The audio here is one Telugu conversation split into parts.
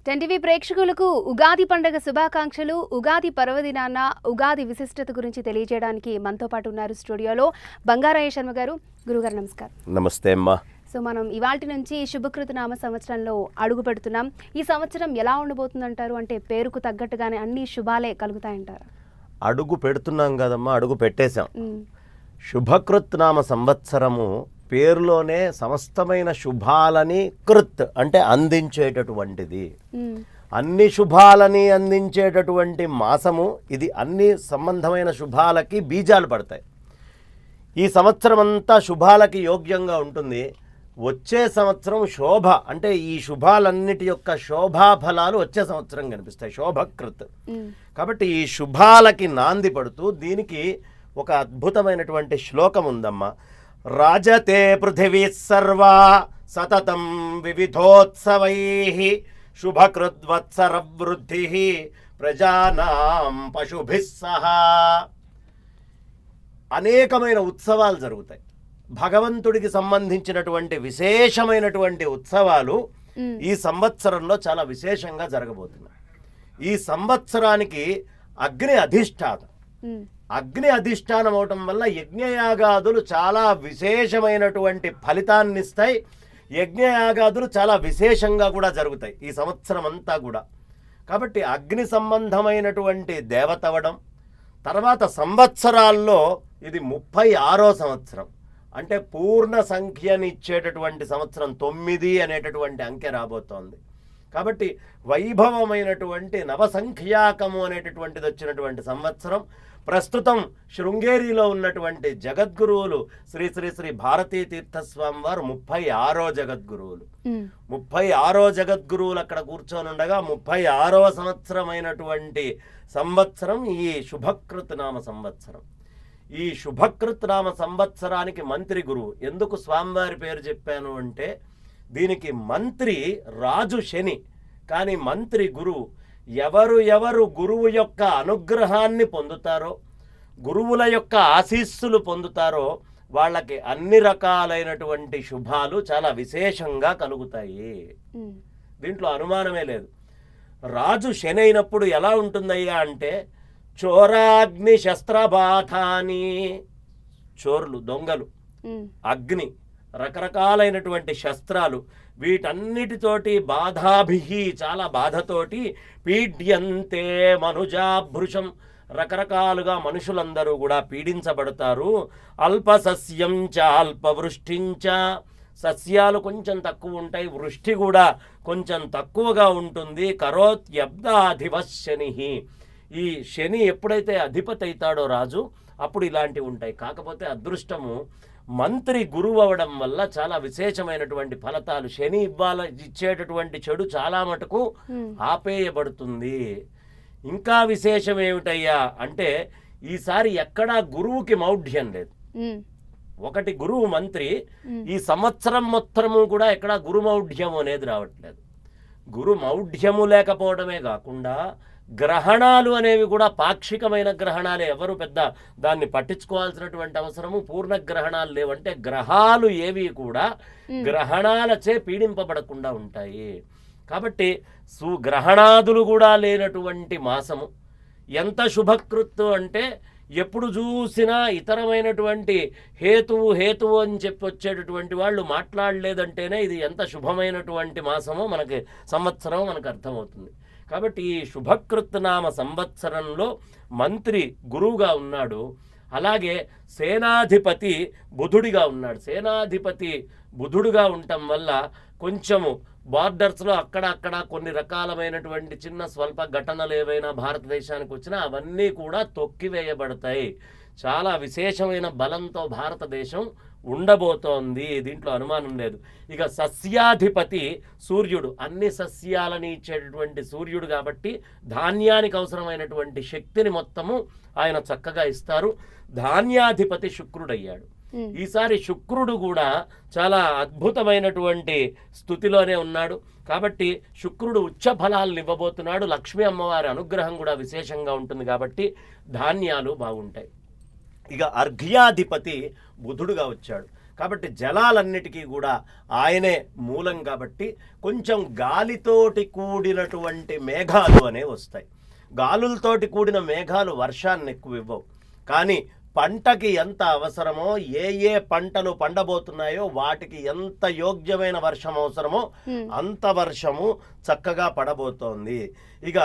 10TV ప్రేక్షకులకు ఉగాది పండుగ శుభాకాంక్షలు. ఉగాది పర్వదినాన ఉగాది విశిష్టత గురించి తెలియజేయడానికి మనతో పాటు ఉన్నారు స్టూడియోలో బంగారయ్య శర్మ గారు. గురుగారు నమస్కారం. నమస్తే అమ్మా. సో మనం ఇవాల్టి నుంచి శుభకృత నామ సంవత్సరంలో అడుగు పెడుతున్నాం. ఈ సంవత్సరం ఎలా ఉండబోతుందంటారు? అంటే పేరుకు తగ్గట్టుగానే అన్ని శుభాలే కలుగుతాయంటారు? అడుగు పెడుతున్నాం కదమ్మా, అడుగు పెట్టేశాం. శుభకృత్ నామ సంవత్సరము పేరులోనే సమస్తమైన శుభాలని కృత్ అంటే అందించేటటువంటిది, అన్ని శుభాలని అందించేటటువంటి మాసము ఇది. అన్ని సంబంధమైన శుభాలకి బీజాలు పడతాయి. ఈ సంవత్సరం అంతా శుభాలకి యోగ్యంగా ఉంటుంది. వచ్చే సంవత్సరం శోభ అంటే ఈ శుభాలన్నిటి యొక్క శోభా ఫలాలు వచ్చే సంవత్సరం కనిపిస్తాయి, శోభకృత్. కాబట్టి ఈ శుభాలకి నాంది పడుతూ దీనికి ఒక అద్భుతమైనటువంటి శ్లోకం ఉందమ్మా. రాజతే పృథివీ సర్వా సతతం వివిధోత్సవైః శుభకృద్వత్సర వృద్ధి ప్రజానాం పశుభిః సహా. అనేకమైన ఉత్సవాలు జరుగుతాయి. భగవంతుడికి సంబంధించినటువంటి విశేషమైనటువంటి ఉత్సవాలు ఈ సంవత్సరంలో చాలా విశేషంగా జరగబోతున్నాయి. ఈ సంవత్సరానికి అగ్ని అధిష్టానం. అగ్ని అధిష్టానం అవటం వల్ల యజ్ఞయాగాదులు చాలా విశేషమైనటువంటి ఫలితాన్ని ఇస్తాయి. యజ్ఞయాగాదులు చాలా విశేషంగా కూడా జరుగుతాయి ఈ సంవత్సరం అంతా కూడా. కాబట్టి అగ్ని సంబంధమైనటువంటి దేవత అవడం, తర్వాత సంవత్సరాల్లో ఇది 36వ సంవత్సరం. అంటే పూర్ణ సంఖ్యని ఇచ్చేటటువంటి సంవత్సరం 9 అనేటటువంటి అంకె రాబోతోంది. కాబట్టి వైభవమైనటువంటి నవసంఖ్యాకము అనేటటువంటిది వచ్చినటువంటి సంవత్సరం. ప్రస్తుతం శృంగేరిలో ఉన్నటువంటి జగద్గురువులు శ్రీ శ్రీ శ్రీ భారతీ తీర్థస్వామి వారు 36వ జగద్గురువులు. 36వ జగద్గురువులు అక్కడ కూర్చొని ఉండగా 36వ సంవత్సరమైనటువంటి సంవత్సరం ఈ శుభకృత్ నామ సంవత్సరం. ఈ శుభకృత్ నామ సంవత్సరానికి మంత్రి గురువు. ఎందుకు స్వామివారి పేరు చెప్పాను అంటే దీనికి మంత్రి రాజు శని, కానీ మంత్రి గురువు. ఎవరు గురువు యొక్క అనుగ్రహాన్ని పొందుతారో, గురువుల యొక్క ఆశీస్సులు పొందుతారో వాళ్ళకి అన్ని రకాలైనటువంటి శుభాలు చాలా విశేషంగా కలుగుతాయి. దీంట్లో అనుమానమే లేదు. రాజు శని అయినప్పుడు ఎలా ఉంటుందయ్యా అంటే చోరాగ్ని శస్త్రబాధాని, చోర్లు దొంగలు, అగ్ని, రకరకాలైనటువంటి శస్త్రాలు, వీటన్నిటితోటి బాధాభిహి చాలా బాధతోటి పీడ్యంతే మనుజాభృశం రకరకాలుగా మనుషులందరూ కూడా పీడించబడతారు. అల్పసస్యం చ అల్పవృష్టించ, సస్యాలు కొంచెం తక్కువ ఉంటాయి, వృష్టి కూడా కొంచెం తక్కువగా ఉంటుంది. కరోత్యబ్దాధిపశని, ఈ శని ఎప్పుడైతే అధిపతి అవుతాడో రాజు అప్పుడు ఇలాంటివి ఉంటాయి. కాకపోతే అదృష్టము మంత్రి గురువు అవడం వల్ల చాలా విశేషమైనటువంటి ఫలితాలు. శని ఇచ్చేటటువంటి చెడు చాలా మటుకు ఆపేయబడుతుంది. ఇంకా విశేషం ఏమిటయ్యా అంటే ఈసారి ఎక్కడా గురువుకి మౌఢ్యం లేదు. ఒకటి గురువు మంత్రి, ఈ సంవత్సరం మొత్తము కూడా ఎక్కడా గురుమౌఢ్యము అనేది రావట్లేదు. గురు మౌఢ్యము లేకపోవడమే కాకుండా గ్రహణాలు అనేవి కూడా పాక్షికమైన గ్రహణాలే. ఎవరు పెద్ద దాన్ని పట్టించుకోవాల్సినటువంటి అవసరము పూర్ణ గ్రహణాలు లేవంటే గ్రహాలు ఏవి కూడా గ్రహణాలచే పీడింపబడకుండా ఉంటాయి. కాబట్టి సుగ్రహణాదులు కూడా లేనటువంటి మాసము. ఎంత శుభకృత్తు అంటే ఎప్పుడు చూసినా ఇతరమైనటువంటి హేతువు అని చెప్పి వచ్చేటటువంటి వాళ్ళు మాట్లాడలేదంటేనే ఇది ఎంత శుభమైనటువంటి మాసమో మనకి సంవత్సరం మనకు అర్థమవుతుంది. కాబట్టి ఈ శుభకృత్ నామ సంవత్సరంలో మంత్రి గురువుగా ఉన్నాడు. అలాగే సేనాధిపతి బుధుడిగా ఉన్నాడు. సేనాధిపతి బుధుడుగా ఉండటం వల్ల కొంచెము బార్డర్స్లో అక్కడక్కడ కొన్ని రకాలమైనటువంటి చిన్న స్వల్ప ఘటనలు ఏవైనా భారతదేశానికి వచ్చినా అవన్నీ కూడా తొక్కివేయబడతాయి. చాలా విశేషమైన బలంతో భారతదేశం ఉండబోతోంది, దీంట్లో అనుమానం లేదు. ఇక సస్యాధిపతి సూర్యుడు, అన్ని సస్యాలని ఇచ్చేటటువంటి సూర్యుడు కాబట్టి ధాన్యానికి అవసరమైనటువంటి శక్తిని మొత్తము ఆయన చక్కగా ఇస్తారు. ధాన్యాధిపతి శుక్రుడయ్యాడు. ఈసారి శుక్రుడు కూడా చాలా అద్భుతమైనటువంటి స్థితిలోనే ఉన్నాడు. కాబట్టి శుక్రుడు ఉచ్చ ఫలాలను ఇవ్వబోతున్నాడు. లక్ష్మీ అమ్మవారి అనుగ్రహం కూడా విశేషంగా ఉంటుంది కాబట్టి ధాన్యాలు బాగుంటాయి. ఇక అర్ఘ్యాధిపతి బుధుడుగా వచ్చాడు. కాబట్టి జలాలన్నిటికీ కూడా ఆయనే మూలం కాబట్టి కొంచెం గాలితోటి కూడినటువంటి మేఘాలు అనేవి వస్తాయి. గాలులతోటి కూడిన మేఘాలు వర్షాన్ని ఎక్కువ ఇవ్వవు, కానీ పంటకి ఎంత అవసరమో, ఏ ఏ పంటలు పండబోతున్నాయో వాటికి ఎంత యోగ్యమైన వర్షం అవసరమో అంత వర్షము చక్కగా పడబోతోంది. ఇక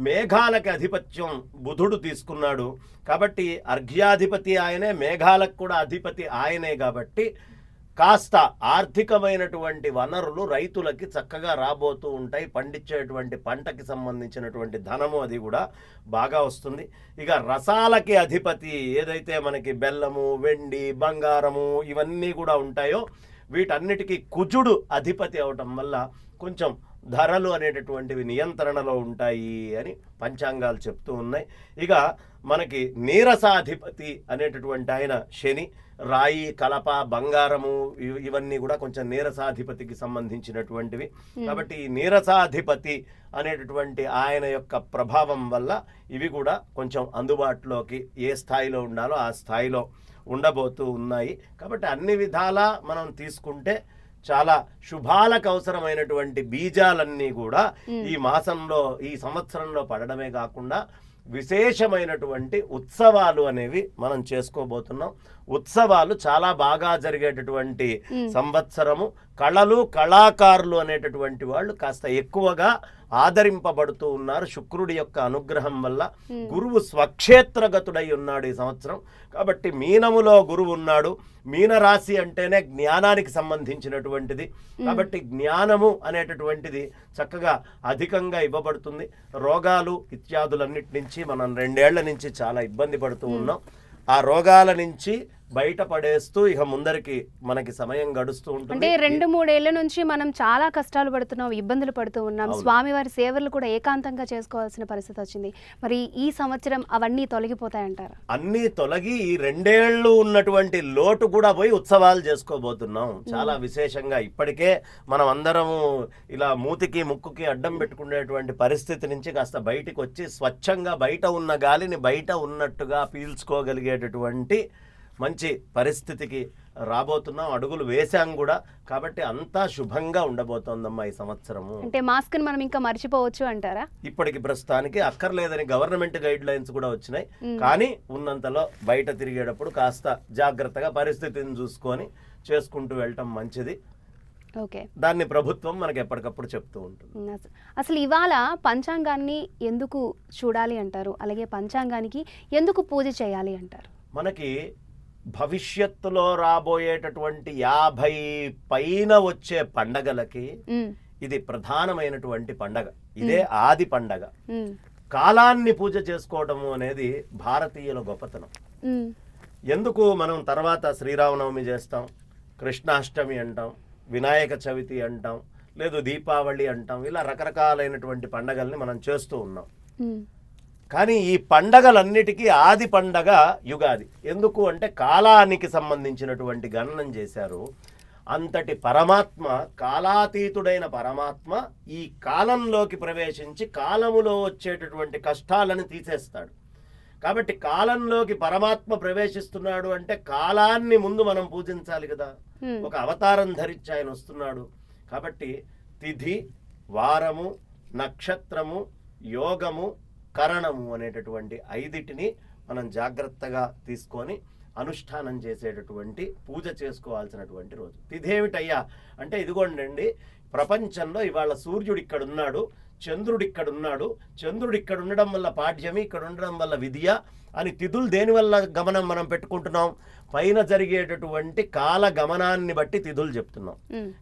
మేఘాలకి అధిపత్యం బుధుడు తీసుకున్నాడు కాబట్టి అర్ఘ్యాధిపతి ఆయనే, మేఘాలకు కూడా అధిపతి ఆయనే కాబట్టి కాస్త ఆర్థికమైనటువంటి వనరులు రైతులకి చక్కగా రాబోతూ ఉంటాయి. పండించేటువంటి పంటకి సంబంధించినటువంటి ధనము అది కూడా బాగా వస్తుంది. ఇక రసాలకి అధిపతి ఏదైతే మనకి బెల్లము, వెండి, బంగారము ఇవన్నీ కూడా ఉంటాయో వీటన్నిటికీ కుజుడు అధిపతి అవటం వల్ల కొంచెం ధరలు అనేటటువంటివి నియంత్రణలో ఉంటాయి అని పంచాంగాలు చెప్తూ ఉన్నాయి. ఇక మనకి నీరసాధిపతి అనేటటువంటి ఆయన శని, రాయి, కలప, బంగారము ఇవన్నీ కూడా కొంచెం నీరసాధిపతికి సంబంధించినటువంటివి. కాబట్టి ఈ నీరసాధిపతి అనేటటువంటి ఆయన యొక్క ప్రభావం వల్ల ఇవి కూడా కొంచెం అందుబాటులోకి ఏ స్థాయిలో ఉండాలో ఆ స్థాయిలో ఉండబోతూ ఉన్నాయి. కాబట్టి అన్ని విధాలా మనం తీసుకుంటే చాలా శుభాలకు అవసరమైనటువంటి బీజాలన్నీ కూడా ఈ మాసంలో, ఈ సంవత్సరంలో పడడమే కాకుండా విశేషమైనటువంటి ఉత్సవాలు అనేవి మనం చేసుకోబోతున్నాం. ఉత్సవాలు చాలా బాగా జరిగేటటువంటి సంవత్సరము. కళలు, కళాకారులు అనేటటువంటి వాళ్ళు కాస్త ఎక్కువగా ఆదరింపబడుతూ ఉన్నారు శుక్రుడి యొక్క అనుగ్రహం వల్ల. గురువు స్వక్షేత్రగతుడై ఉన్నాడు ఈ సంవత్సరం. కాబట్టి మీనములో గురువు ఉన్నాడు. మీనరాశి అంటేనే జ్ఞానానికి సంబంధించినటువంటిది. కాబట్టి జ్ఞానము అనేటటువంటిది చక్కగా అధికంగా ఇవ్వబడుతుంది. రోగాలు ఇత్యాదులన్నిటి నుంచి మనం 2 ఏళ్ల నుంచి చాలా ఇబ్బంది పడుతూ ఉన్నాం. ఆ రోగాల నుంచి బయటపడేస్తూ ఇక ముందరికి మనకి సమయం గడుస్తూ ఉంటుంది. అంటే 2-3 ఏళ్ల నుంచి మనం చాలా కష్టాలు పడుతున్నాం, ఇబ్బందులు పడుతూ ఉన్నాం. స్వామివారి సేవలు కూడా ఏకాంతంగా చేసుకోవాల్సిన పరిస్థితి వచ్చింది. మరి ఈ సంవత్సరం అవన్నీ తొలగిపోతాయంటారా? అన్నీ తొలగి ఈ 2 ఏళ్ళు ఉన్నటువంటి లోటు కూడా పోయి ఉత్సవాలు చేసుకోబోతున్నాం చాలా విశేషంగా. ఇప్పటికే మనం అందరము ఇలా మూతికి ముక్కుకి అడ్డం పెట్టుకునేటువంటి పరిస్థితి నుంచి కాస్త బయటికి వచ్చి స్వచ్ఛంగా బయట ఉన్న గాలిని బయట ఉన్నట్టుగా పీల్చుకోగలిగేటటువంటి మంచి పరిస్థితికి రాబోతున్నాం. అడుగులు వేశాం కూడా. కాబట్టి అంతా శుభంగా ఉండబోతోందమ్మా ఈ సంవత్సరము. అంటే మాస్క్ మనం ఇంకా మర్చిపోవచ్చు అంటారా? ఇప్పటికి ప్రస్తుతానికి అక్కర్లేదని గవర్నమెంట్ గైడ్ లైన్స్ కూడా వచ్చినాయి. కానీ ఉన్నంతలో బయట తిరిగేటప్పుడు కాస్త జాగ్రత్తగా పరిస్థితిని చూసుకొని చేసుకుంటూ వెళ్ళటం మంచిది. ఓకే, దాన్ని ప్రభుత్వం మనకి ఎప్పటికప్పుడు చెప్తూ ఉంటుంది. అసలు ఇవాళ పంచాంగాన్ని ఎందుకు చూడాలి అంటారు? అలాగే పంచాంగానికి ఎందుకు పూజ చేయాలి అంటారు? మనకి భవిష్యత్తులో రాబోయేటటువంటి 50 పైన వచ్చే పండగలకి ఇది ప్రధానమైనటువంటి పండగ. ఇదే ఆది పండగ. కాలాన్ని పూజ చేసుకోవడము అనేది భారతీయుల గొప్పతనం. ఎందుకు మనం తర్వాత శ్రీరామనవమి చేస్తాం, కృష్ణాష్టమి అంటాం, వినాయక చవితి అంటాం, లేదు దీపావళి అంటాం, ఇలా రకరకాలైనటువంటి పండగల్ని మనం చేస్తూ ఉన్నాం. కానీ ఈ పండగలన్నిటికీ ఆది పండగ యుగాది. ఎందుకు అంటే కాలానికి సంబంధించినటువంటి గణనం చేశారు. అంతటి పరమాత్మ, కాలాతీతుడైన పరమాత్మ ఈ కాలంలోకి ప్రవేశించి కాలములో వచ్చేటటువంటి కష్టాలను తీసేస్తాడు. కాబట్టి కాలంలోకి పరమాత్మ ప్రవేశిస్తున్నాడు అంటే కాలాన్ని ముందు మనం పూజించాలి కదా. ఒక అవతారం ధరించి ఆయన వస్తున్నాడు. కాబట్టి తిథి, వారము, నక్షత్రము, యోగము, కరణము అనేటటువంటి 5టిని మనం జాగ్రత్తగా తీసుకొని అనుష్ఠానం చేసేటటువంటి పూజ చేసుకోవాల్సినటువంటి రోజు. తిథేమిటయ్యా అంటే ఇదిగోండి, ప్రపంచంలో ఇవాళ సూర్యుడు ఇక్కడ ఉన్నాడు, చంద్రుడు ఇక్కడ ఉన్నాడు. చంద్రుడు ఇక్కడ ఉండడం వల్ల పాడ్యమి, ఇక్కడ ఉండడం వల్ల విద్య అని తిథులు దేని వల్ల గమనం మనం పెట్టుకుంటున్నాం? పైన జరిగేటటువంటి కాల గమనాన్ని బట్టి తిథులు చెప్తున్నాం.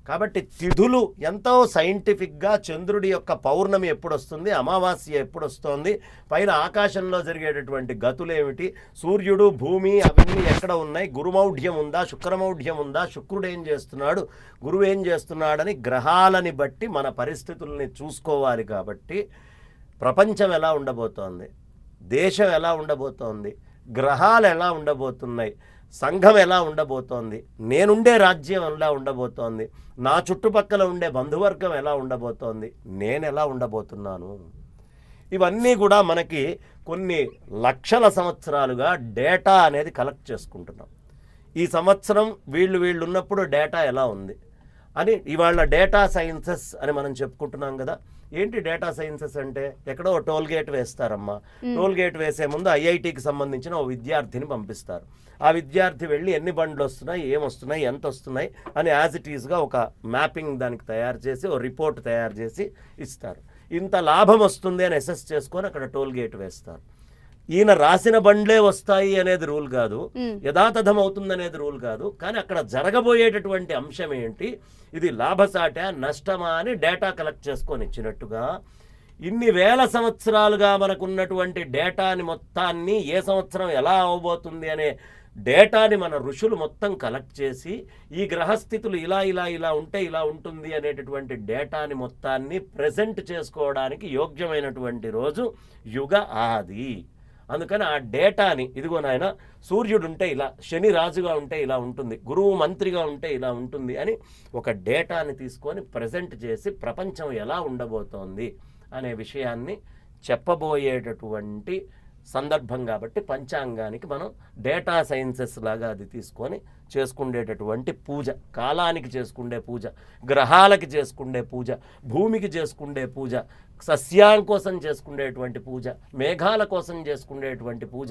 కాబట్టి తిథులు ఎంతో సైంటిఫిక్గా చంద్రుడి యొక్క పౌర్ణమి ఎప్పుడు వస్తుంది, అమావాస్య ఎప్పుడు వస్తుంది, పైన ఆకాశంలో జరిగేటటువంటి గతులేమిటి, సూర్యుడు, భూమి అవన్నీ ఎక్కడ ఉన్నాయి, గురుమౌఢ్యం ఉందా, శుక్రమౌఢ్యం ఉందా, శుక్రుడు ఏం చేస్తున్నాడు, గురువు ఏం చేస్తున్నాడని గ్రహాలని బట్టి మన పరిస్థితుల్ని చూసుకోవాలి. కాబట్టి ప్రపంచం ఎలా ఉండబోతోంది, దేశం ఎలా ఉండబోతోంది, గ్రహాలు ఎలా ఉండబోతున్నాయి, సంఘం ఎలా ఉండబోతోంది, నేనుండే రాజ్యం ఎలా ఉండబోతోంది, నా చుట్టుపక్కల ఉండే బంధువర్గం ఎలా ఉండబోతోంది, నేను ఎలా ఉండబోతున్నాను, ఇవన్నీ కూడా మనకి కొన్ని లక్షల సంవత్సరాలుగా డేటా అనేది కలెక్ట్ చేసుకుంటున్నాం. ఈ సంవత్సరం వీళ్ళు ఉన్నప్పుడు డేటా ఎలా ఉంది అని ఇవాళ డేటా సైన్సెస్ అని మనం చెప్పుకుంటున్నాం కదా. ఏంటి డేటా సైన్సెస్ అంటే? ఎక్కడో టోల్ గేట్ వేస్తారమ్మా. టోల్ గేట్ వేసే ముందు ఐఐటికి సంబంధించిన ఓ విద్యార్థిని పంపిస్తారు. ఆ విద్యార్థి వెళ్ళి ఎన్ని బండ్లు వస్తున్నాయి, ఏమొస్తున్నాయి, ఎంత వస్తున్నాయి అని యాజ్ ఇట్ ఈస్గా ఒక మ్యాపింగ్ దానికి తయారు చేసి ఓ రిపోర్ట్ తయారు చేసి ఇస్తారు. ఇంత లాభం వస్తుంది అని అసెస్ చేసుకొని అక్కడ టోల్ గేట్ వేస్తారు. ఈయన రాసిన బండ్లే వస్తాయి అనేది రూల్ కాదు, యథాతథం అవుతుంది అనేది రూల్ కాదు. కానీ అక్కడ జరగబోయేటటువంటి అంశం ఏంటి, ఇది లాభసాట నష్టమా అని డేటా కలెక్ట్ చేసుకొని ఇచ్చినట్టుగా ఇన్ని వేల సంవత్సరాలుగా మనకున్నటువంటి డేటాని మొత్తాన్ని ఏ సంవత్సరం ఎలా అవబోతుంది అనే డేటాని మన ఋషులు మొత్తం కలెక్ట్ చేసి ఈ గ్రహస్థితులు ఇలా ఇలా ఇలా ఉంటే ఇలా ఉంటుంది అనేటటువంటి డేటాని మొత్తాన్ని ప్రెజెంట్ చేసుకోవడానికి యోగ్యమైనటువంటి రోజు యుగ ఆది. అందుకని ఆ డేటాని ఇదిగో నాయన సూర్యుడు ఉంటే ఇలా, శని రాజుగా ఉంటే ఇలా ఉంటుంది, గురువు మంత్రిగా ఉంటే ఇలా ఉంటుంది అని ఒక డేటాని తీసుకొని ప్రజెంట్ చేసి ప్రపంచం ఎలా ఉండబోతోంది అనే విషయాన్ని చెప్పబోయేటటువంటి సందర్భం కాబట్టి పంచాంగానికి మనం డేటా సైన్సెస్ లాగా అది తీసుకొని చేసుకునేటటువంటి పూజ, కాలానికి చేసుకునే పూజ, గ్రహాలకి చేసుకునే పూజ, భూమికి చేసుకునే పూజ, సస్యాల కోసం చేసుకునేటువంటి పూజ, మేఘాల కోసం చేసుకునేటువంటి పూజ,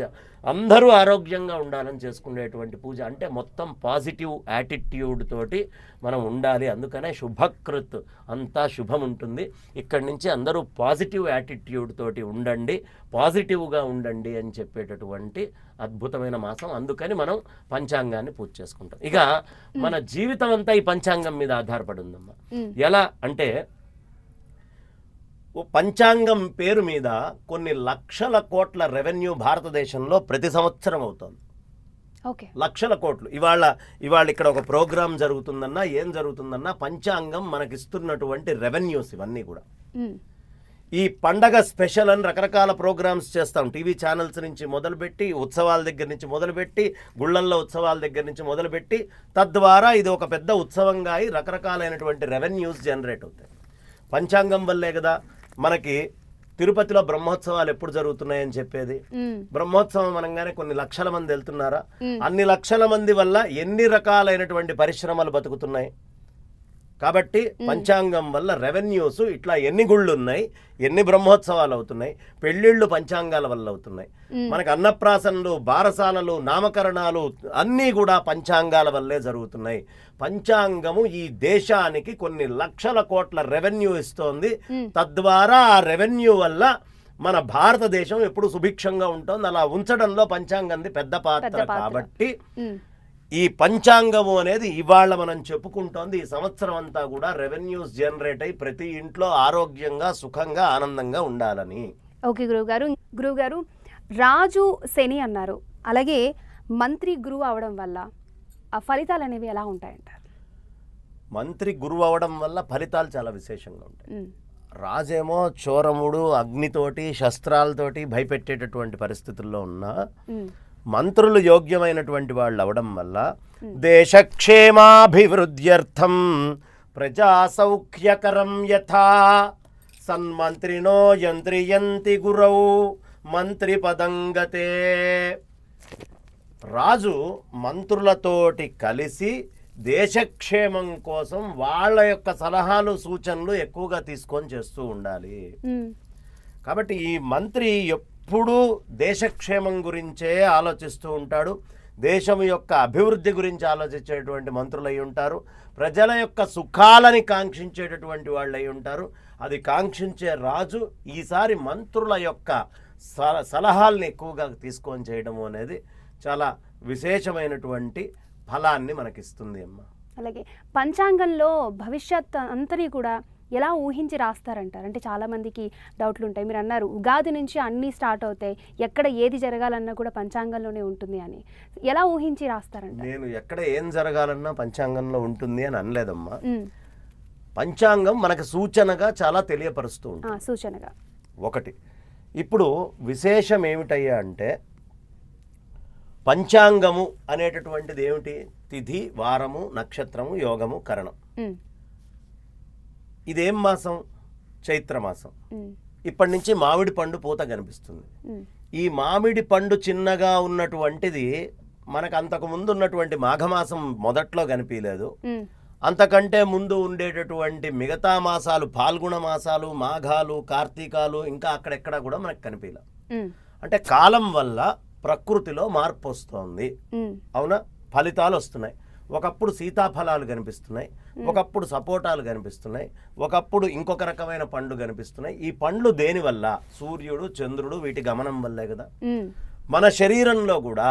అందరూ ఆరోగ్యంగా ఉండాలని చేసుకునేటువంటి పూజ. అంటే మొత్తం పాజిటివ్ యాటిట్యూడ్ తోటి మనం ఉండాలి. అందుకనే శుభకృత్, అంతా శుభం ఉంటుంది. ఇక్కడి నుంచి అందరూ పాజిటివ్ యాటిట్యూడ్ తోటి ఉండండి, పాజిటివ్గా ఉండండి అని చెప్పేటటువంటి అద్భుతమైన మాసం. అందుకని మనం పంచాంగాన్ని పూజ చేసుకుంటాం. ఇక మన జీవితం అంతా ఈ పంచాంగం మీద ఆధారపడి ఉందమ్మా. ఎలా అంటే పంచాంగం పేరు మీద కొన్ని లక్షల కోట్ల రెవెన్యూ భారతదేశంలో ప్రతి సంవత్సరం అవుతుంది. లక్షల కోట్లు. ఇవాళ ఇక్కడ ఒక ప్రోగ్రాం జరుగుతుందన్నా ఏం జరుగుతుందన్నా పంచాంగం మనకిస్తున్నటువంటి రెవెన్యూస్ ఇవన్నీ కూడా. ఈ పండగ స్పెషల్ అని రకరకాల ప్రోగ్రామ్స్ చేస్తాం. టీవీ ఛానల్స్ నుంచి మొదలుపెట్టి, ఉత్సవాల దగ్గర నుంచి మొదలుపెట్టి, గుళ్ళల్లో ఉత్సవాల దగ్గర నుంచి మొదలుపెట్టి, తద్వారా ఇది ఒక పెద్ద ఉత్సవంగా అయి రకరకాలైనటువంటి రెవెన్యూస్ జనరేట్ అవుతాయి. పంచాంగం వల్లే కదా మనకి తిరుపతిలో బ్రహ్మోత్సవాలు ఎప్పుడు జరుగుతున్నాయని చెప్పేది. బ్రహ్మోత్సవం అనగానే కొన్ని లక్షల మంది వెళ్తున్నారా? అన్ని లక్షల మంది వల్ల ఎన్ని రకాలైనటువంటి పరిశ్రమలు బతుకుతున్నాయి. కాబట్టి పంచాంగం వల్ల రెవెన్యూస్ ఇట్లా ఎన్ని గుళ్ళు ఉన్నాయి, ఎన్ని బ్రహ్మోత్సవాలు అవుతున్నాయి, పెళ్ళిళ్ళు పంచాంగాల వల్ల అవుతున్నాయి. మనకు అన్నప్రాసనలు, బారసాలలు, నామకరణాలు అన్నీ కూడా పంచాంగాల వల్లే జరుగుతున్నాయి. పంచాంగము ఈ దేశానికి కొన్ని లక్షల కోట్ల రెవెన్యూ ఇస్తోంది. తద్వారా ఆ రెవెన్యూ వల్ల మన భారతదేశం ఎప్పుడు సుభిక్షంగా ఉంటుంది. అలా ఉంచడంలో పంచాంగంది పెద్ద పాత్ర. కాబట్టి ఈ పంచాంగము అనేది ఇవాళ మనం చెప్పుకుంటోంది. ఈ సంవత్సరం అంతా కూడా రెవెన్యూస్ జనరేట్ అయ్యి ప్రతి ఇంట్లో ఆరోగ్యంగా, సుఖంగా, ఆనందంగా ఉండాలని. ఓకే గురువుగారు, రాజు శని అన్నారు, అలాగే మంత్రి గురువు అవడం వల్ల ఆ ఫలితాలు అనేవి ఎలా ఉంటాయంటారు? మంత్రి గురువు అవడం వల్ల ఫలితాలు చాలా విశేషంగా ఉంటాయి. రాజేమో చోరముడు, అగ్నితోటి, శస్త్రాలతోటి భయపెట్టేటటువంటి పరిస్థితుల్లో ఉన్నా మంత్రులు యోగ్యమైనటువంటి వాళ్ళు అవడం వల్ల దేశక్షేమాభివృద్ధ్యర్థం ప్రజా సౌఖ్యకరం యథా సన్మంత్రినో యంత్రియంతి గురౌ మంత్రి పదంగతే. రాజు మంత్రులతోటి కలిసి దేశక్షేమం కోసం వాళ్ళ యొక్క సలహాలు, సూచనలు ఎక్కువగా తీసుకొని చేస్తూ ఉండాలి. కాబట్టి ఈ మంత్రి ఎప్పుడూ దేశక్షేమం గురించే ఆలోచిస్తూ ఉంటాడు. దేశం యొక్క అభివృద్ధి గురించి ఆలోచించేటువంటి మంత్రులు అయి ఉంటారు. ప్రజల యొక్క సుఖాలని కాంక్షించేటటువంటి వాళ్ళు అయి ఉంటారు. అది కాంక్షించే రాజు ఈసారి మంత్రుల యొక్క సలహాలని ఎక్కువగా తీసుకొని చేయడం అనేది చాలా విశేషమైనటువంటి ఫలాన్ని మనకిస్తుంది అమ్మ. అలాగే పంచాంగంలో భవిష్యత్ అంతని కూడా ఎలా ఊహించి రాస్తారంటారు? అంటే చాలామందికి డౌట్లు ఉంటాయి. మీరు అన్నారు ఉగాది నుంచి అన్నీ స్టార్ట్ అవుతాయి, ఎక్కడ ఏది జరగాలన్నా కూడా పంచాంగంలోనే ఉంటుంది అని. ఎలా ఊహించి రాస్తారంట? నేను ఎక్కడ ఏం జరగాలన్నా పంచాంగంలో ఉంటుంది అని అనలేదమ్మా. పంచాంగం మనకు సూచనగా చాలా తెలియపరుస్తూ ఉంటుంది. సూచనగా ఒకటి. ఇప్పుడు విశేషం ఏమిటయ్యా అంటే పంచాంగము అనేటటువంటిది ఏమిటి? తిథి, వారము, నక్షత్రము, యోగము, కరణం. ఇదేం మాసం? చైత్రమాసం. ఇప్పటి నుంచి మామిడి పండు పూత కనిపిస్తుంది. ఈ మామిడి పండు చిన్నగా ఉన్నటువంటిది మనకు అంతకు ముందు ఉన్నటువంటి మాఘమాసం మొదట్లో కనిపించలేదు. ఉమ్, అంతకంటే ముందు ఉండేటటువంటి మిగతా మాసాలు, ఫాల్గుణ మాసాలు, మాఘాలు, కార్తీకాలు, ఇంకా అక్కడెక్కడ కూడా మనకు కనిపించలే. ఉమ్, అంటే కాలం వల్ల ప్రకృతిలో మార్పు వస్తోంది. ఉమ్, అవునా? ఫలితాలు వస్తున్నాయి. ఒకప్పుడు సీతాఫలాలు కనిపిస్తున్నాయి, ఒకప్పుడు సపోటాలు కనిపిస్తున్నాయి, ఒకప్పుడు ఇంకొక రకమైన పండ్లు కనిపిస్తున్నాయి. ఈ పండ్లు దేనివల్ల? సూర్యుడు, చంద్రుడు, వీటి గమనం వల్లే కదా. ఉమ్, మన శరీరంలో కూడా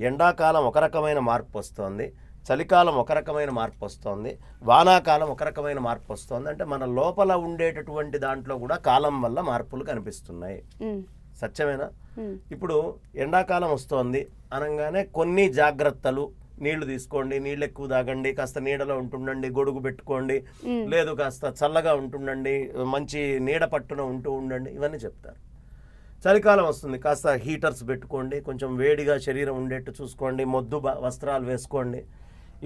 ఎండాకాలం ఒక రకమైన మార్పు వస్తోంది, చలికాలం ఒక రకమైన మార్పు వస్తోంది, వానాకాలం ఒక రకమైన మార్పు వస్తోంది. అంటే మన లోపల ఉండేటటువంటి దాంట్లో కూడా కాలం వల్ల మార్పులు కనిపిస్తున్నాయి. ఉమ్, సత్యమేనా? ఉమ్, ఇప్పుడు ఎండాకాలం వస్తోంది అనగానే కొన్ని జాగ్రత్తలు, నీళ్లు తీసుకోండి, నీళ్ళు ఎక్కువ తాగండి, కాస్త నీడలో ఉంటుండండి, గొడుగు పెట్టుకోండి, లేదు కాస్త చల్లగా ఉంటుండండి, మంచి నీడ పట్టున ఉంటూ ఉండండి, ఇవన్నీ చెప్తారు. చలికాలం వస్తుంది, కాస్త హీటర్స్ పెట్టుకోండి, కొంచెం వేడిగా శరీరం ఉండేట్టు చూసుకోండి, మొద్దు వస్త్రాలు వేసుకోండి.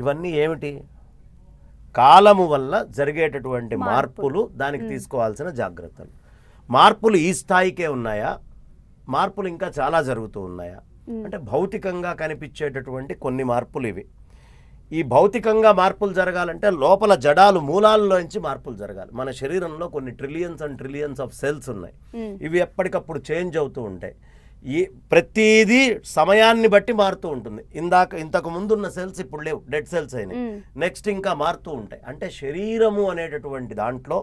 ఇవన్నీ ఏమిటి? కాలము వల్ల జరిగేటటువంటి మార్పులు, దానికి తీసుకోవాల్సిన జాగ్రత్తలు. మార్పులు ఈ స్థాయికే ఉన్నాయా? మార్పులు ఇంకా చాలా జరుగుతూ ఉన్నాయా? అంటే భౌతికంగా కనిపించేటటువంటి కొన్ని మార్పులు ఇవి. ఈ భౌతికంగా మార్పులు జరగాలంటే లోపల జడాలు, మూలాల్లోంచి మార్పులు జరగాలి. మన శరీరంలో కొన్ని trillions and trillions of cells ఉన్నాయి. ఇవి ఎప్పటికప్పుడు చేంజ్ అవుతూ ఉంటాయి. ఈ ప్రతిదీ సమయాన్ని బట్టి మారుతూ ఉంటుంది. ఇంతకు ముందున్న సెల్స్ ఇప్పుడు లేవు, డెడ్ సెల్స్ అయినాయి. నెక్స్ట్ ఇంకా మారుతూ ఉంటాయి. అంటే శరీరము అనేటటువంటి దాంట్లో,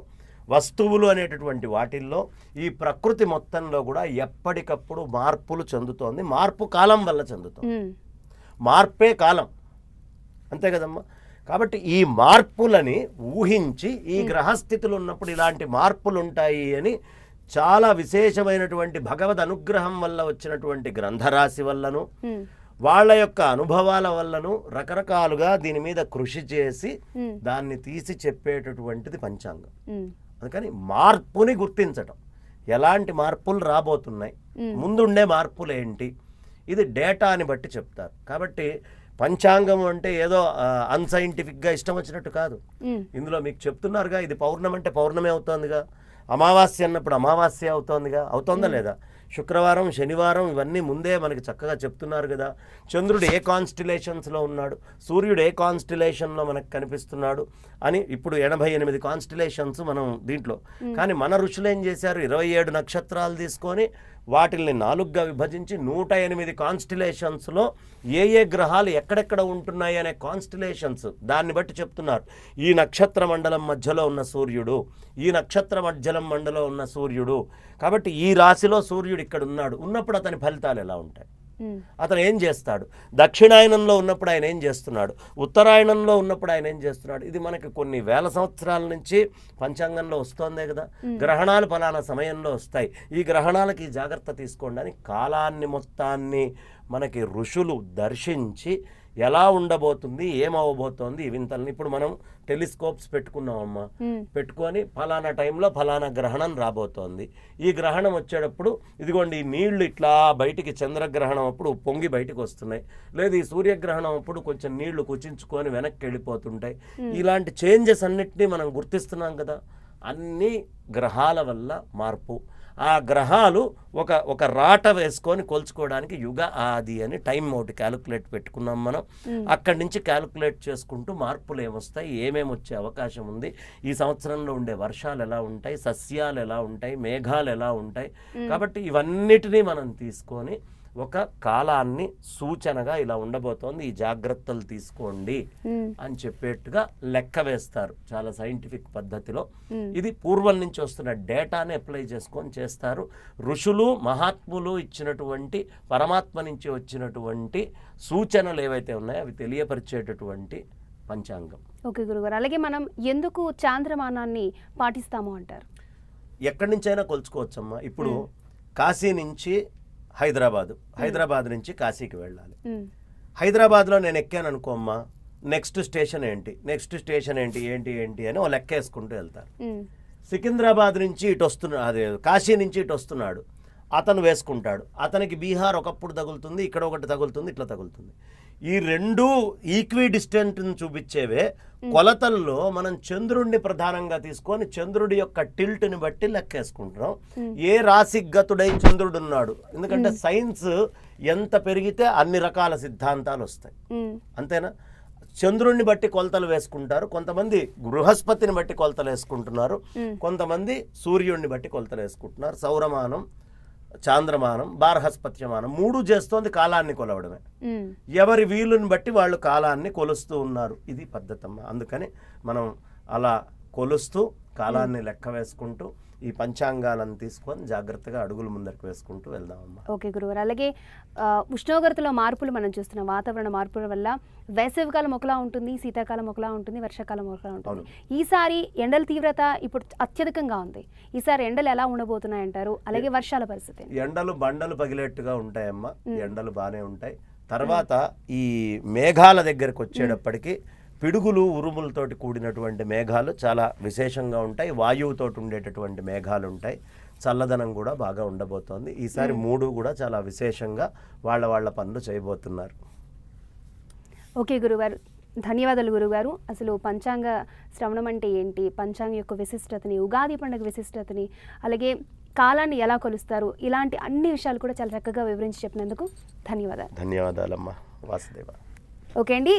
వస్తువులు అనేటటువంటి వాటిల్లో, ఈ ప్రకృతి మొత్తంలో కూడా ఎప్పటికప్పుడు మార్పులు చెందుతోంది. మార్పు కాలం వల్ల చెందుతోంది. మార్పే కాలం, అంతే కదమ్మా. కాబట్టి ఈ మార్పులని ఊహించి, ఈ గ్రహస్థితులు ఉన్నప్పుడు ఇలాంటి మార్పులు ఉంటాయి అని చాలా విశేషమైనటువంటి భగవద్ అనుగ్రహం వల్ల వచ్చినటువంటి గ్రంథరాశి వల్లను, వాళ్ళ యొక్క అనుభవాల వల్లను రకరకాలుగా దీని మీద కృషి చేసి దాన్ని తీసి చెప్పేటటువంటిది పంచాంగం. అందుకని మార్పుని గుర్తించటం, ఎలాంటి మార్పులు రాబోతున్నాయి, ముందుండే మార్పులు ఏంటి, ఇది డేటాని బట్టి చెప్తారు. కాబట్టి పంచాంగం అంటే ఏదో అన్సైంటిఫిక్గా ఇష్టం వచ్చినట్టు కాదు. ఇందులో మీకు చెప్తున్నారుగా, ఇది పౌర్ణమి అంటే పౌర్ణమి అవుతోందిగా, అమావాస్య అన్నప్పుడు అమావాస్య అవుతోందిగా, అవుతోందా లేదా? శుక్రవారం, శనివారం ఇవన్నీ ముందే మనకి చక్కగా చెప్తున్నారు కదా. చంద్రుడు ఏ కాన్స్టిలేషన్స్లో ఉన్నాడు, సూర్యుడు ఏ కాన్స్టిలేషన్లో మనకు కనిపిస్తున్నాడు అని ఇప్పుడు 88 కాన్స్టిలేషన్స్ మనం దీంట్లో. కానీ మన ఋషులు ఏం చేశారు? 27 నక్షత్రాలు తీసుకొని వాటిల్ని 4గా విభజించి 108 కాన్స్టిలేషన్స్లో ఏ ఏ గ్రహాలు ఎక్కడెక్కడ ఉంటున్నాయి అనే కాన్స్టిలేషన్స్ దాన్ని బట్టి చెప్తున్నారు. ఈ నక్షత్ర మండలం మధ్యలో ఉన్న సూర్యుడు, ఈ నక్షత్ర మండలం ఉన్న సూర్యుడు, కాబట్టి ఈ రాశిలో సూర్యుడు ఇక్కడ ఉన్నాడు, ఉన్నప్పుడు అతని ఫలితాలు ఎలా ఉంటాయి, అతను ఏం చేస్తాడు, దక్షిణాయనంలో ఉన్నప్పుడు ఆయన ఏం చేస్తున్నాడు, ఉత్తరాయణంలో ఉన్నప్పుడు ఆయన ఏం చేస్తున్నాడు. ఇది మనకి కొన్ని వేల సంవత్సరాల నుంచి పంచాంగంలో వస్తోందే కదా. గ్రహణాలు ఫలానా సమయంలో వస్తాయి, ఈ గ్రహణాలకి జాగ్రత్త తీసుకోండి అని కాలాన్ని మొత్తాన్ని మనకి ఋషులు దర్శించి ఎలా ఉండబోతుంది, ఏమవబోతోంది, వింతల్ని ఇప్పుడు మనం టెలిస్కోప్స్ పెట్టుకున్నామమ్మా, పెట్టుకొని ఫలానా టైంలో ఫలానా గ్రహణం రాబోతోంది, ఈ గ్రహణం వచ్చేటప్పుడు ఇదిగోండి ఈ నీళ్లు ఇట్లా బయటికి చంద్రగ్రహణం అప్పుడు పొంగి బయటకు వస్తున్నాయి, లేదు ఈ సూర్యగ్రహణం అప్పుడు కొంచెం నీళ్లు కుచించుకొని వెనక్కి వెళ్ళిపోతుంటాయి. ఇలాంటి చేంజెస్ అన్నిటినీ మనం గుర్తిస్తున్నాం కదా. అన్ని గ్రహాల వల్ల మార్పు. ఆ గ్రహాలు ఒక రాట వేసుకొని కొలుచుకోవడానికి యుగ ఆది అని టైం ఒకటి క్యాలిక్యులేట్ పెట్టుకున్నాం మనం. అక్కడి నుంచి క్యాలిక్యులేట్ చేసుకుంటూ మార్పులు ఏమొస్తాయి, ఏమేమి వచ్చే అవకాశం ఉంది, ఈ సంవత్సరంలో ఉండే వర్షాలు ఎలా ఉంటాయి, సస్యాలు ఎలా ఉంటాయి, మేఘాలు ఎలా ఉంటాయి. కాబట్టి ఇవన్నిటినీ మనం తీసుకొని ఒక కాలాన్ని సూచనగా ఇలా ఉండబోతోంది, ఈ జాగ్రత్తలు తీసుకోండి అని చెప్పేట్టుగా లెక్క వేస్తారు చాలా సైంటిఫిక్ పద్ధతిలో. ఇది పూర్వం నుంచి వస్తున్న డేటాని అప్లై చేసుకొని చేస్తారు. ఋషులు మహాత్ములు ఇచ్చినటువంటి, పరమాత్మ నుంచి వచ్చినటువంటి సూచనలు ఏవైతే ఉన్నాయో అవి తెలియపరిచేటటువంటి పంచాంగం. ఓకే గురుగారు, అలాగే మనం ఎందుకు చాంద్రమానాన్ని పాటిస్తాము అంటారు? ఎక్కడి నుంచైనా కొలుచుకోవచ్చమ్మా. ఇప్పుడు కాశీ నుంచి హైదరాబాద్ నుంచి కాశీకి వెళ్ళాలి. హైదరాబాద్లో నేను ఎక్కాను అనుకోమ్మా, నెక్స్ట్ స్టేషన్ ఏంటి, ఏంటి అని ఓ లెక్క వేసుకుంటూ వెళ్తారు. సికింద్రాబాద్ నుంచి ఇటు వస్తున్నాడు, అదే కాశీ నుంచి ఇటు వస్తున్నాడు, అతను వేసుకుంటాడు. అతనికి బీహార్ ఒకప్పుడు తగులుతుంది, ఇక్కడ ఒకటి తగులుతుంది, ఇట్లా తగులుతుంది. ఈ రెండు ఈక్వి డిస్టెంట్ చూపించేవే. కొలతల్లో మనం చంద్రుడిని ప్రధానంగా తీసుకొని చంద్రుడి యొక్క టిల్ట్ని బట్టి లెక్కేసుకుంటున్నాం. ఏ రాశికి గతుడై చంద్రుడు ఉన్నాడు, ఎందుకంటే సైన్స్ ఎంత పెరిగితే అన్ని రకాల సిద్ధాంతాలు వస్తాయి, అంతేనా? చంద్రుడిని బట్టి కొలతలు వేసుకుంటారు, కొంతమంది బృహస్పతిని బట్టి కొలతలు వేసుకుంటున్నారు, కొంతమంది సూర్యుడిని బట్టి కొలతలు వేసుకుంటున్నారు. సౌరమానం, చాంద్రమానం, బార్హస్పత్యమానం 3 చేస్తోంది కాలాన్ని కొలవడమే. ఎవరి వీలుని బట్టి వాళ్ళు కాలాన్ని కొలుస్తూ ఉన్నారు. ఇది పద్ధతమ్మ. అందుకని మనం అలా కొలుస్తూ కాలాన్ని లెక్క వేసుకుంటూ ఈ పంచాంగాలను తీసుకొని జాగ్రత్తగా అడుగులు ముందరికి వేసుకుంటూ వెళ్దామమ్మా. ఓకే గురుగారు. అలాగే ఉష్ణోగ్రతలో మార్పులు మనం చూస్తున్నాం. వాతావరణ మార్పుల వల్ల వేసవికాలం ఒకలా ఉంటుంది, శీతాకాలం ఒకలా ఉంటుంది, వర్షాకాలం ఒకలా ఉంటుంది. ఈసారి ఎండల తీవ్రత ఇప్పుడు అత్యధికంగా ఉంది. ఈసారి ఎండలు ఎలా ఉండబోతున్నాయంటారు? అలాగే వర్షాల పరిస్థితి? ఎండలు బండలు పగిలేట్టుగా ఉంటాయమ్మా. ఎండలు బాగానే ఉంటాయి. తర్వాత ఈ మేఘాల దగ్గరకు వచ్చేటప్పటికి పిడుగులు ఉరుములతోటి కూడినటువంటి మేఘాలు చాలా విశేషంగా ఉంటాయి. వాయువుతోటి ఉండేటటువంటి మేఘాలు ఉంటాయి. చల్లదనం కూడా బాగా ఉండబోతోంది. ఈసారి 3 కూడా చాలా విశేషంగా వాళ్ళ పనులు చేయబోతున్నారు. ఓకే గురుగారు, ధన్యవాదాలు గురుగారు. అసలు పంచాంగ శ్రవణం అంటే ఏంటి, పంచాంగం యొక్క విశిష్టతని, ఉగాది పండుగ విశిష్టతని, అలాగే కాలాన్ని ఎలా కొలుస్తారు, ఇలాంటి అన్ని విషయాలు కూడా చాలా చక్కగా వివరించి చెప్పినందుకు ధన్యవాదాలు. ధన్యవాదాలమ్మా. వాసుదేవ. ఓకే అండి.